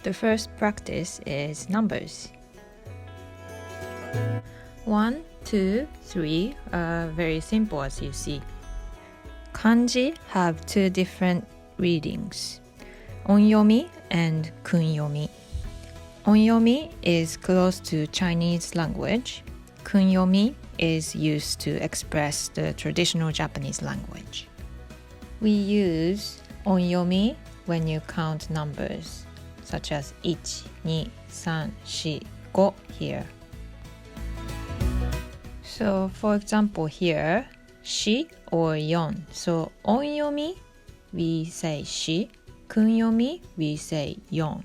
The first practice is numbers. 1, 2, 3 are very simple as you see. Kanji have two different readings, onyomi and kunyomi. Onyomi is close to Chinese language. Kunyomi is used to express the traditional Japanese language. We use onyomi when you count numbers, such as 1, 2, 3, 4, 5 here. So, for example here, 4 or 4. So, onyomi, we say 4. Kunyomi, we say 4.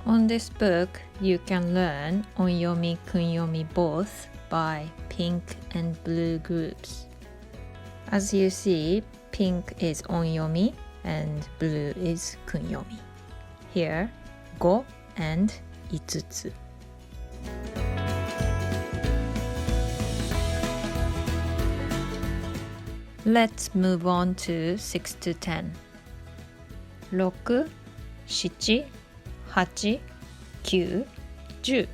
On this book, you can learn onyomi, kunyomi both by pink and blue groups. As you see, pink is onyomi and blue is kunyomi. Here, 5 and 5. Let's move on to 6 to 10. 6, 7, 8, 9, 10.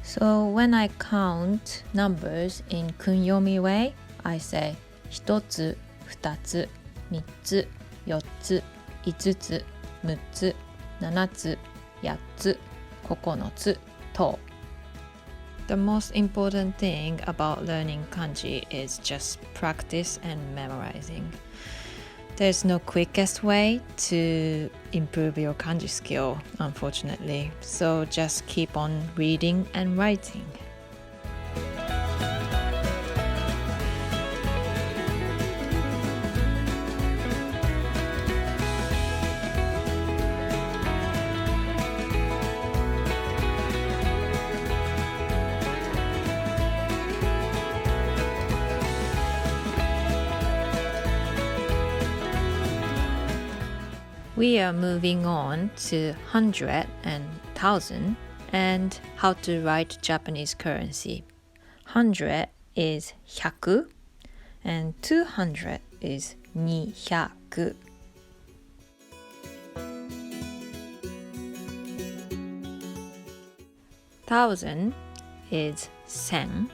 So when I count numbers in kunyomi way, I say 1つ、2つ、3つ、4つ、5つ、6つ、7つ、8つ、9つと。The most important thing about learning kanji is just practice and memorizing. There's no quickest way to improve your kanji skill, unfortunately. So just keep on reading and writing. We are moving on to 100 and 1000 and how to write Japanese currency. 100 is 100 and 200 is 200. Thousand is 1000.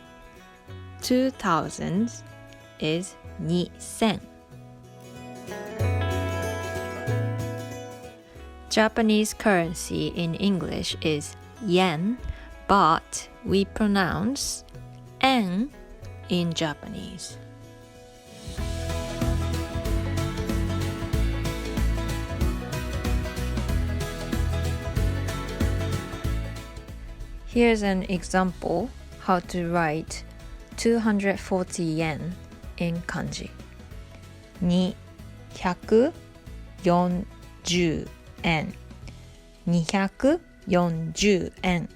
2000 is 2000. Japanese currency in English is yen, but we pronounce en in Japanese. Here's an example how to write 240 yen in kanji. 240 yen. 240 yen.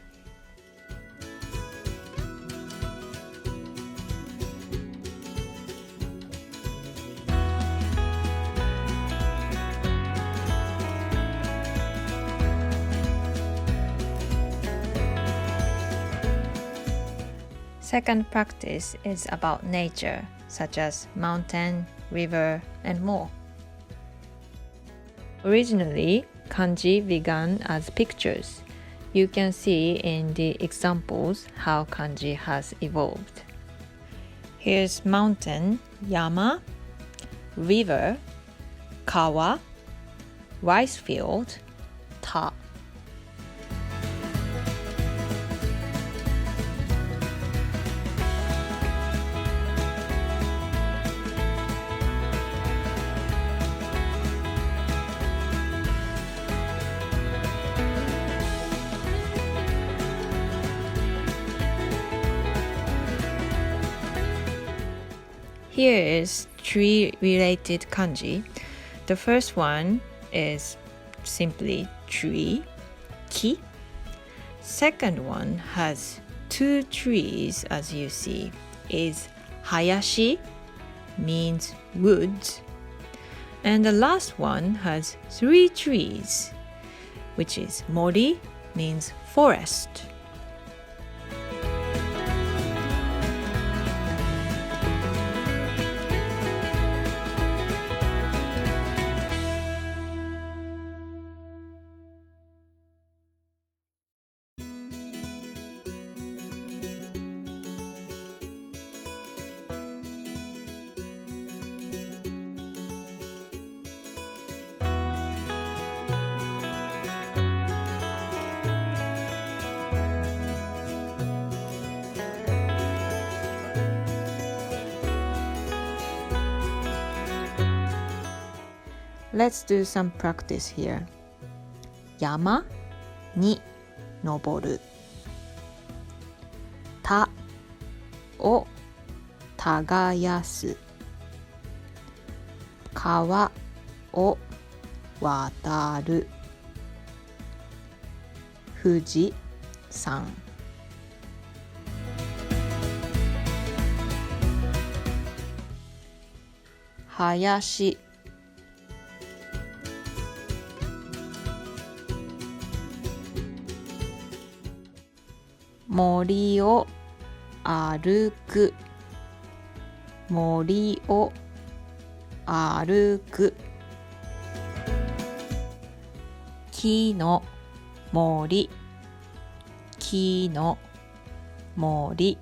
Second practice is about nature, such as mountain, river, and more. Originally, kanji began as pictures. You can see in the examples how kanji has evolved. Here's mountain, yama, river, kawa, rice field, ta. Here is tree-related kanji. The first one is simply tree, ki. Second one has two trees, as you see, is hayashi, means woods. And the last one has three trees, which is mori, means forest. Let's do some practice here. 山に登る。田を耕す。川を渡る。富士山。林。森を歩く。森を歩く。木の森。木の森。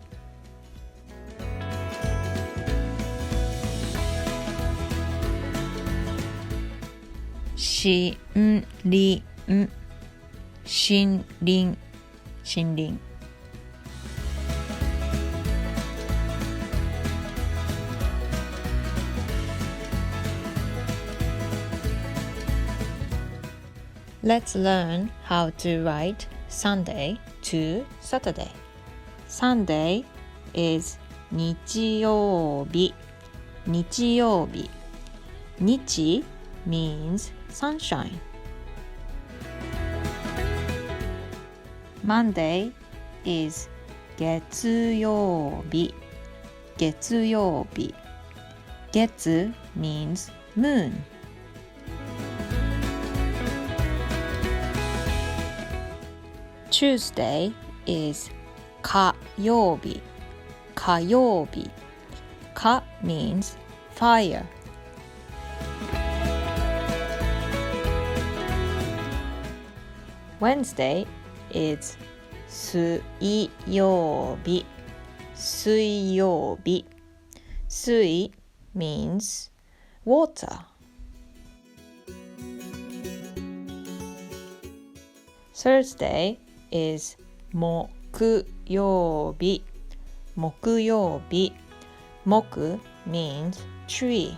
森林。森林。森林。Let's learn how to write Sunday to Saturday. Sunday is 日曜日。日曜日。日 means sunshine. Monday is 月曜日。月曜日。月 means moon. Tuesday is 火曜日。火曜日。火 means fire. Wednesday is 水曜日。水曜日。水 means water. Thursday is 木曜日。木曜日。木 means tree.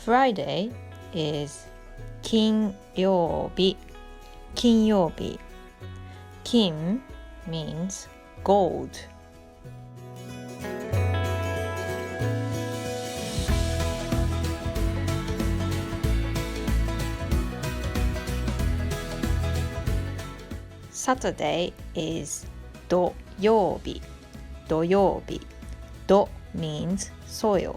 Friday is 金曜日。金曜日。金 means gold. Saturday is 土曜日。土曜日。土 means soil.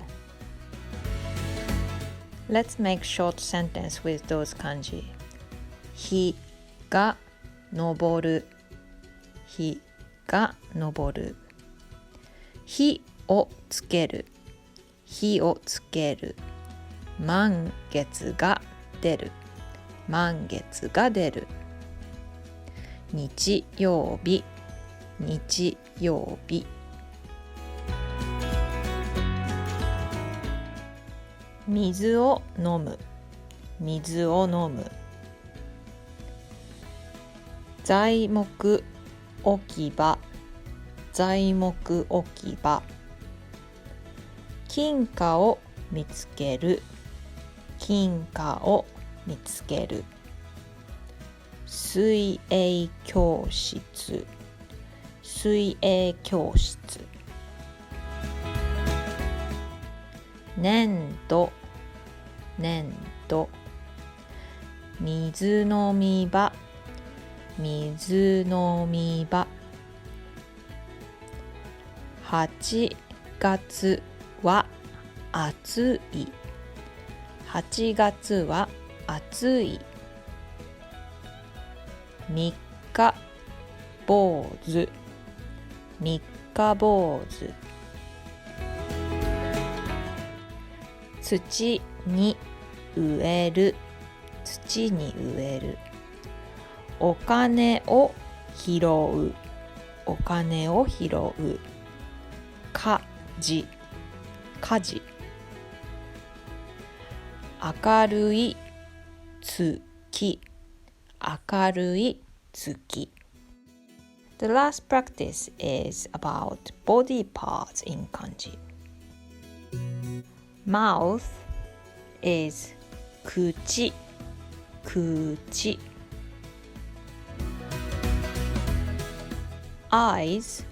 Let's make short sentence with those kanji. 日が昇る。日が昇る。火をつける。火をつける。満月が出る。満月が出る。日曜日。日曜日。水を飲む。水を飲む。材木置き場。材木置き場。金貨を見つける。金貨を見つける。水泳教室。水泳教室。粘土。粘土。水飲み場。水飲み場。8月は暑い。8月は暑い。三日坊主。三日坊主。土に植える。土に植える。お金を拾う。お金を拾う。火事。火事。明るい月。明るい月。The last practice is about body parts in kanji. Mouth is 口 Eyes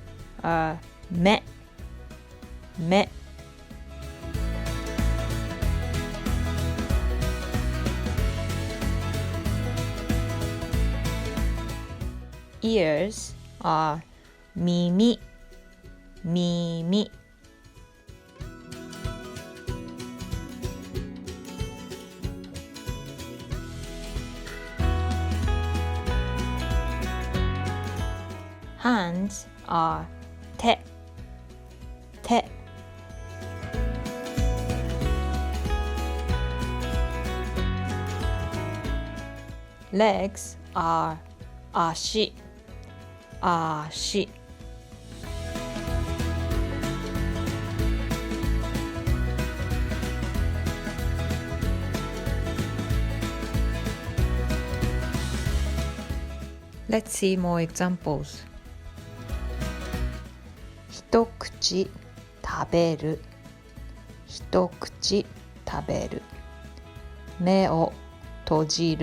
are 目 Ears are 耳 Hands are 手 Legs are 足 Let's see more examples. 一口食べる目を閉じる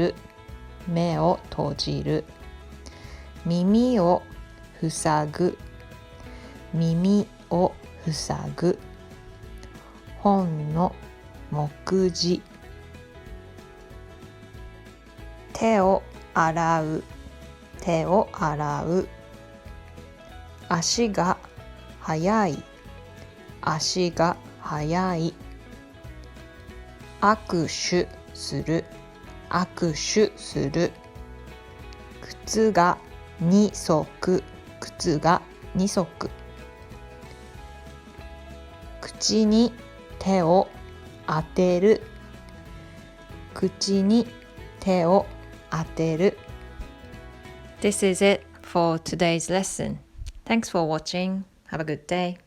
耳を塞ぐ本の目次手を洗う足が速い握手する靴が2足口に手を当てるThis is it for today's lesson. Thanks for watching. Have a good day.